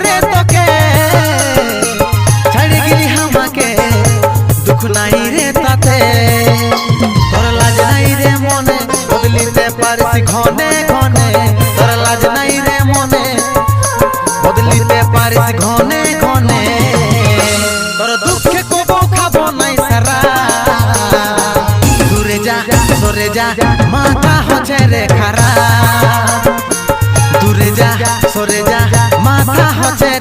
রে তোকে ছাড়ে গেলি আমাকে দুঃখ নাই রে তাতে তোর লাজ নাই রে মনে বদলিতে পারিস ঘনে ঘনে তোর লাজ নাই রে মনে বদলিতে পারিস ঘনে ঘনে তোর দুঃখে কবো খাবো নাই সারা দূরে যা সরে যা মাথা হচ্ছে রে খারাপ দূরে যা সরে যা মাথা হচ্ছে